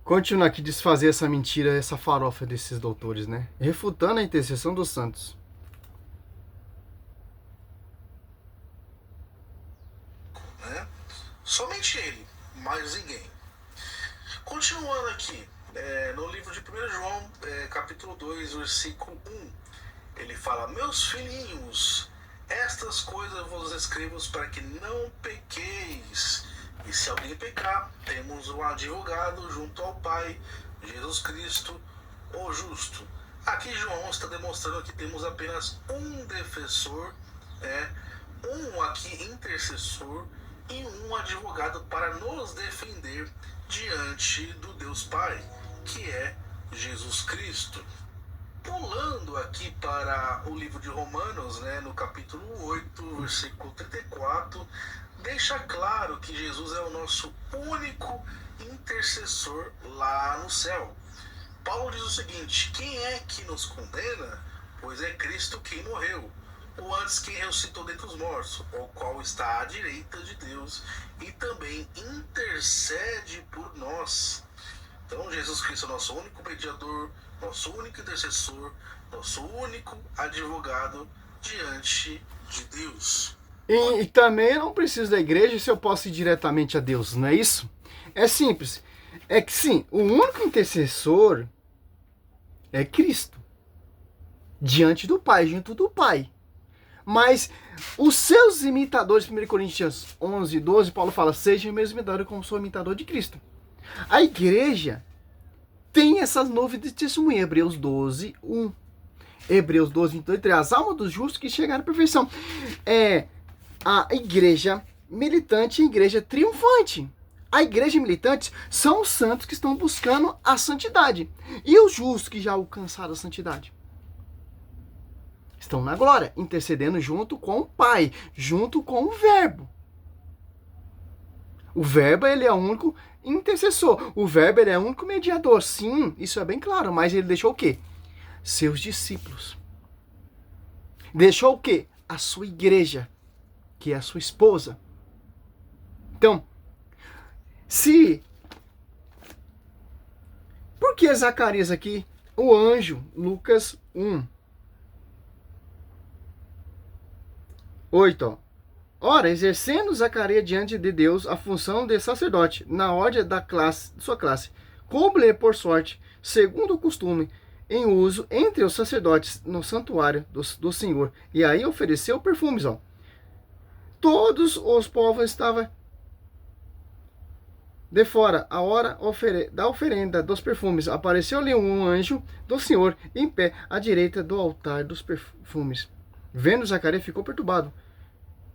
continuar aqui desfazer essa mentira, essa farofa desses doutores, né? Refutando a intercessão dos santos. Né? Somente ele, mais ninguém. Continuando aqui, no livro de 1 João, capítulo 2, versículo 1, ele fala: meus filhinhos, estas coisas vos escrevo para que não pequeis. E se alguém pecar, temos um advogado junto ao Pai, Jesus Cristo, o justo. Aqui João está demonstrando que temos apenas um defensor, um aqui intercessor e um advogado para nos defender diante do Deus Pai, que é Jesus Cristo. Pulando aqui para o livro de Romanos, no capítulo 8, versículo 34, deixa claro que Jesus é o nosso único intercessor lá no céu. Paulo diz o seguinte: quem é que nos condena? Pois é Cristo quem morreu, ou antes quem ressuscitou dentre os mortos, o qual está à direita de Deus e também intercede por nós. Então Jesus Cristo é nosso único mediador, nosso único intercessor, nosso único advogado diante de Deus. E também não preciso da igreja se eu posso ir diretamente a Deus, não é isso? É simples. É que sim, o único intercessor é Cristo. Diante do Pai, junto do Pai. Mas os seus imitadores, 1 Coríntios 11, 12, Paulo fala: sejam meus imitadores como sou imitador de Cristo. A igreja tem essas nuvens de testemunha. Hebreus 12, 1. Hebreus 12, 22, as almas dos justos que chegaram à perfeição. É a igreja militante e a igreja triunfante. A igreja militante são os santos que estão buscando a santidade. E os justos que já alcançaram a santidade estão na glória, intercedendo junto com o Pai, junto com o Verbo. O Verbo, ele é o único intercessor. O Verbo, ele é o único mediador. Sim, isso é bem claro. Mas ele deixou o quê? Seus discípulos. Deixou o quê? A sua igreja, que é a sua esposa. Então, por que Zacarias aqui? O anjo, Lucas 1. 8, ó. Ora, exercendo Zacarias diante de Deus a função de sacerdote, na ordem da sua classe, coube-lhe por sorte, segundo o costume, em uso entre os sacerdotes no santuário do Senhor. E aí ofereceu perfumes, ó. Todos os povos estavam de fora, a hora da oferenda dos perfumes. Apareceu-lhe um anjo do Senhor, em pé, à direita do altar dos perfumes. Vendo Zacarias, ficou perturbado.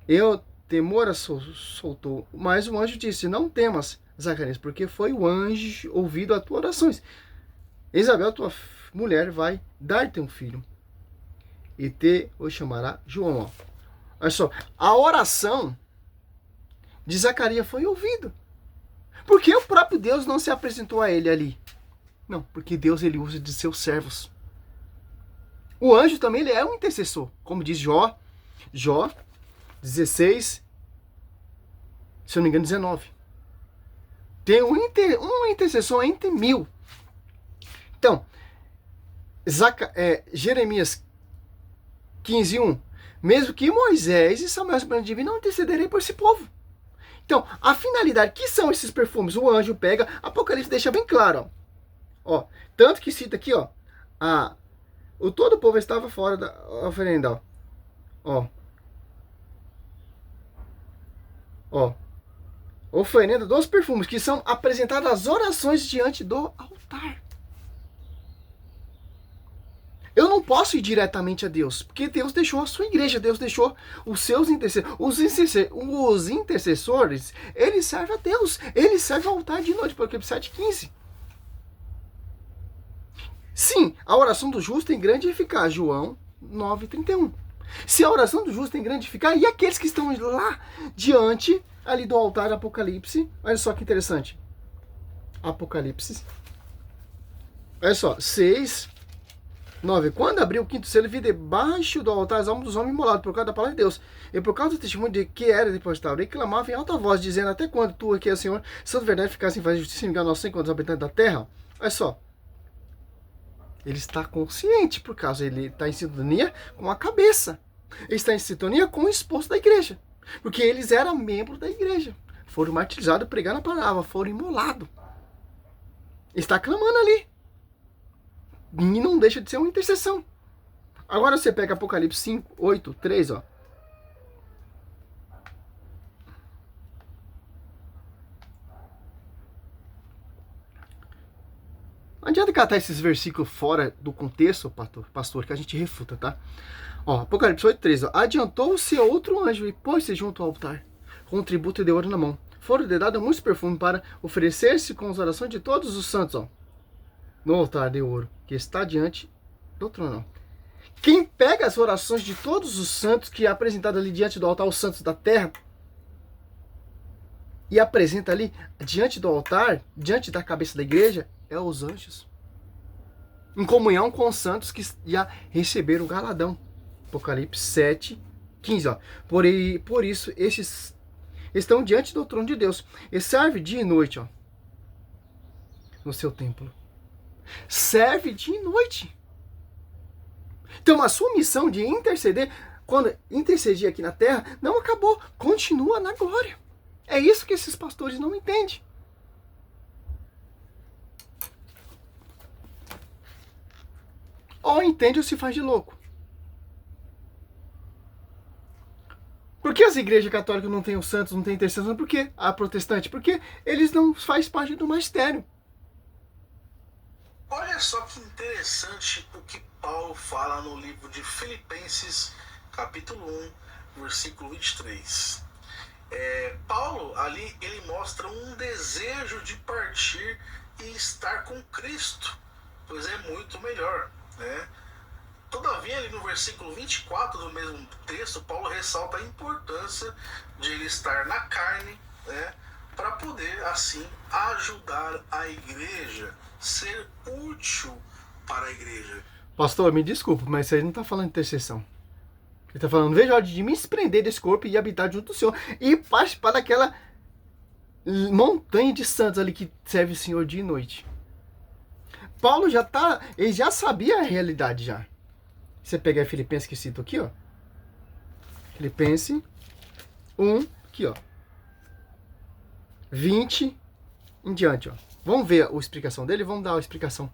E o temor soltou. Mas o anjo disse: não temas, Zacarias, porque foi o anjo ouvido as tuas orações. Isabel, tua mulher, vai dar-te um filho, e te o chamará João. Ó. Olha só, a oração de Zacarias foi ouvida. Por que o próprio Deus não se apresentou a ele ali? Não, porque Deus, ele usa de seus servos. O anjo também, ele é um intercessor, como diz Jó 16, se eu não me engano, 19. Tem um intercessor entre 1000. Então, Jeremias 15, 1. Mesmo que Moisés e Samuel não intercederem por esse povo. Então, a finalidade, que são esses perfumes? O anjo pega, Apocalipse deixa bem claro. Ó, tanto que cita aqui, ó, o todo o povo estava fora da oferenda. Oferenda dos perfumes, que são apresentadas as orações diante do altar. Eu não posso ir diretamente a Deus, porque Deus deixou a sua igreja, Deus deixou os seus intercessores. Os intercessores, eles servem a Deus, eles servem ao altar de noite, Apocalipse 7,15. Sim, a oração do justo tem grande eficácia, João 9,31. Se a oração do justo tem grande eficácia, e aqueles que estão lá diante, ali do altar, Apocalipse, olha só que interessante. Apocalipse, olha só, 6, 9. Quando abriu o quinto selo, vi debaixo do altar as almas dos homens imolados por causa da palavra de Deus. E por causa do testemunho de que era depositado. E clamava em alta voz, dizendo: até quando tu aqui, Senhor, santo verdade, ficasse em fazer justiça e enganar nós enquanto os habitantes da terra? Olha só. Ele está consciente, por causa ele está em sintonia com a cabeça. Ele está em sintonia com o esposo da igreja. Porque eles eram membros da igreja. Foram martirizados, pregaram a palavra, foram imolados. Está clamando ali. E não deixa de ser uma intercessão. Agora você pega Apocalipse 5, 8, 3, ó. Não adianta catar esses versículos fora do contexto, pastor, que a gente refuta, tá? Ó, Apocalipse 8, 3, ó. Adiantou-se outro anjo e pôs-se junto ao altar, com um tributo de ouro na mão. Foram dados muitos perfumes para oferecer-se com as orações de todos os santos, ó. No altar de ouro, que está diante do trono. Quem pega as orações de todos os santos, que é apresentado ali diante do altar, os santos da terra, e apresenta ali diante do altar, diante da cabeça da igreja, é os anjos. Em comunhão com os santos que já receberam o galadão. Apocalipse 7, 15, ó. Por isso, estes estão diante do trono de Deus. E serve dia e noite, ó, no seu templo. Serve dia e noite. Então a sua missão de interceder, quando intercedir aqui na terra, não acabou, continua na glória. É isso que esses pastores não entendem. Ou entende ou se faz de louco. Por que as igrejas católicas não têm os santos, não têm intercessão? Por que a protestante? Porque eles não fazem parte do magistério. Olha só que interessante o que Paulo fala no livro de Filipenses, capítulo 1, versículo 23. Paulo, ali, ele mostra um desejo de partir e estar com Cristo, pois é muito melhor, né? Todavia, ali no versículo 24 do mesmo texto, Paulo ressalta a importância de ele estar na carne, né, para poder, assim, ajudar a igreja, ser útil para a igreja. Pastor, me desculpa, mas isso aí não está falando de intercessão. Ele está falando: veja a hora de me desprender desse corpo e habitar junto do Senhor e participar daquela montanha de santos ali que serve o Senhor dia e noite. Paulo ele já sabia a realidade já. Você pegar Filipenses que cito aqui, ó. Filipenses 1, aqui, ó. 20 em diante, ó. Vamos ver a explicação dele, vamos dar a explicação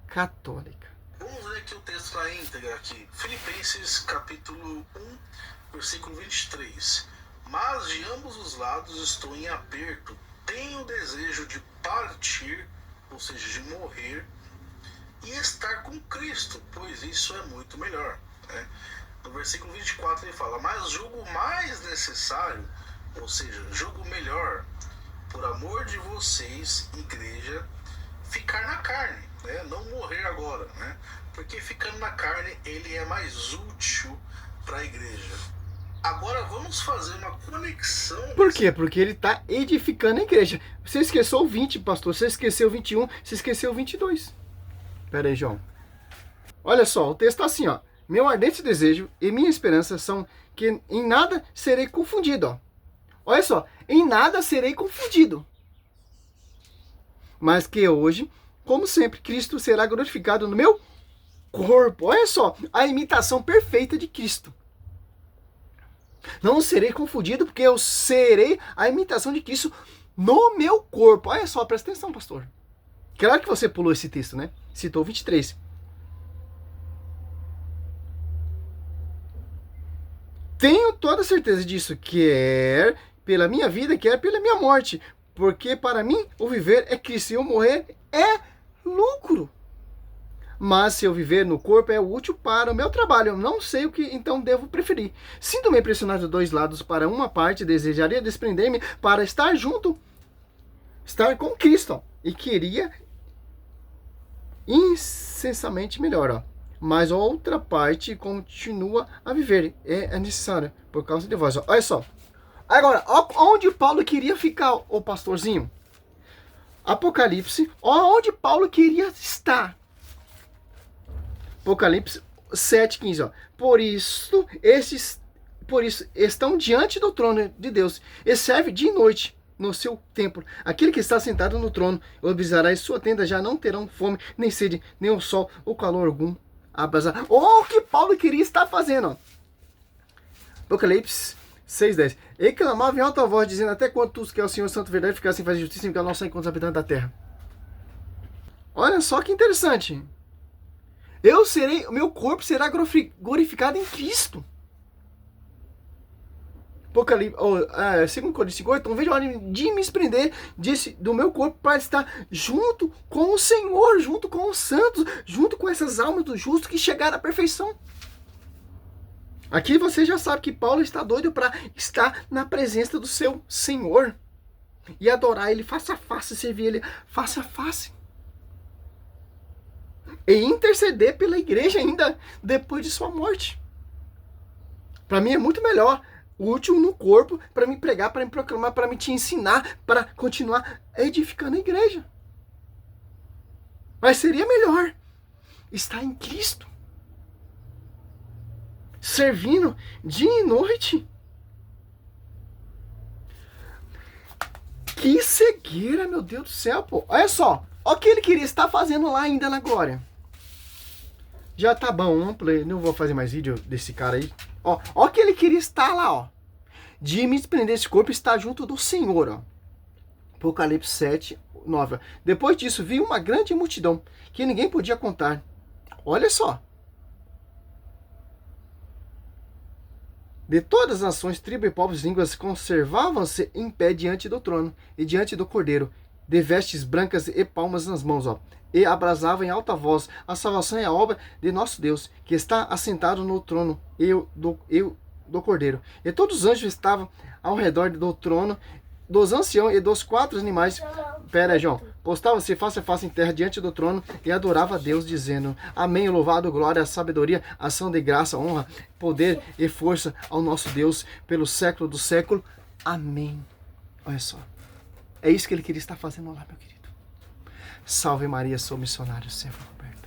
católica. Vamos ler aqui o texto na íntegra aqui. Filipenses capítulo 1, versículo 23. Mas de ambos os lados estou em aperto, tenho o desejo de partir, ou seja, de morrer, e estar com Cristo, pois isso é muito melhor, né? No versículo 24 ele fala: mas julgo mais necessário, ou seja, julgo melhor, por amor de vocês, igreja, ficar na carne, né? Não morrer agora, né? Porque ficando na carne ele é mais útil para a igreja. Agora vamos fazer uma conexão. Por quê? Porque ele está edificando a igreja. Você esqueceu o 20, pastor, você esqueceu o 21, você esqueceu o 22. Pera aí, João. Olha só, o texto está assim, ó. Meu ardente desejo e minha esperança são que em nada serei confundido, ó. Olha só, em nada serei confundido. Mas que hoje, como sempre, Cristo será glorificado no meu corpo. Olha só, a imitação perfeita de Cristo. Não serei confundido porque eu serei a imitação de Cristo no meu corpo. Olha só, presta atenção, pastor. Claro que você pulou esse texto, né? Citou 23. Tenho toda certeza disso, quer pela minha vida, quer pela minha morte. Porque para mim, o viver é Cristo e o morrer é lucro. Mas se eu viver no corpo é útil para o meu trabalho. Eu não sei o que então devo preferir. Sinto-me pressionado dos dois lados. Para uma parte, desejaria desprender-me para estar junto, estar com Cristo. Ó, e queria incessantemente melhor, ó. Mas a outra parte continua a viver. É necessário, por causa de vós. Ó. Olha só. Agora, onde Paulo queria ficar, o pastorzinho? Apocalipse, onde Paulo queria estar. Apocalipse 7:15, ó. Por isso estão diante do trono de Deus e serve dia e noite no seu templo. Aquele que está sentado no trono observará em sua tenda, já não terão fome, nem sede, nem o sol, ou calor algum abrasar. O que Paulo queria estar fazendo, ó. Apocalipse 6:10. Ele clamava em alta voz, dizendo: até quando tu, que é o Senhor Santo Verdade, ficar sem fazer justiça e ficar nosso encontro os habitantes da terra. Olha só que interessante. O meu corpo será glorificado em Cristo. Apocalipse, 2 Coríntios 5:8, não vejo a hora de me desprender do meu corpo para estar junto com o Senhor, junto com os santos, junto com essas almas do justo que chegaram à perfeição. Aqui você já sabe que Paulo está doido para estar na presença do seu Senhor e adorar Ele face a face, servir Ele face a face. E interceder pela igreja ainda depois de sua morte. Para mim é muito melhor, útil no corpo, para me pregar, para me proclamar, para me te ensinar, para continuar edificando a igreja. Mas seria melhor estar em Cristo, servindo dia e noite. Que cegueira, meu Deus do céu, pô. Olha só, olha o que ele queria estar fazendo lá ainda na glória. Já tá bom, não vou fazer mais vídeo desse cara aí. Ó o que ele queria estar lá, ó. De me desprender desse corpo e estar junto do Senhor, ó. Apocalipse 7:9. Depois disso, vi uma grande multidão que ninguém podia contar. Olha só. De todas as nações, tribos e povos e línguas conservavam-se em pé diante do trono e diante do Cordeiro, de vestes brancas e palmas nas mãos, ó. E abrasavam em alta voz: a salvação é a obra de nosso Deus, que está assentado no trono e do Cordeiro. E todos os anjos estavam ao redor do trono, dos anciãos e dos 4 animais. João. Postava-se face a face em terra diante do trono e adorava a Deus, dizendo: amém, louvado, glória, sabedoria, ação de graça, honra, poder e força ao nosso Deus pelo século do século. Amém. Olha só. É isso que ele queria estar fazendo lá, meu querido. Salve Maria, sou missionário, sempre Roberto.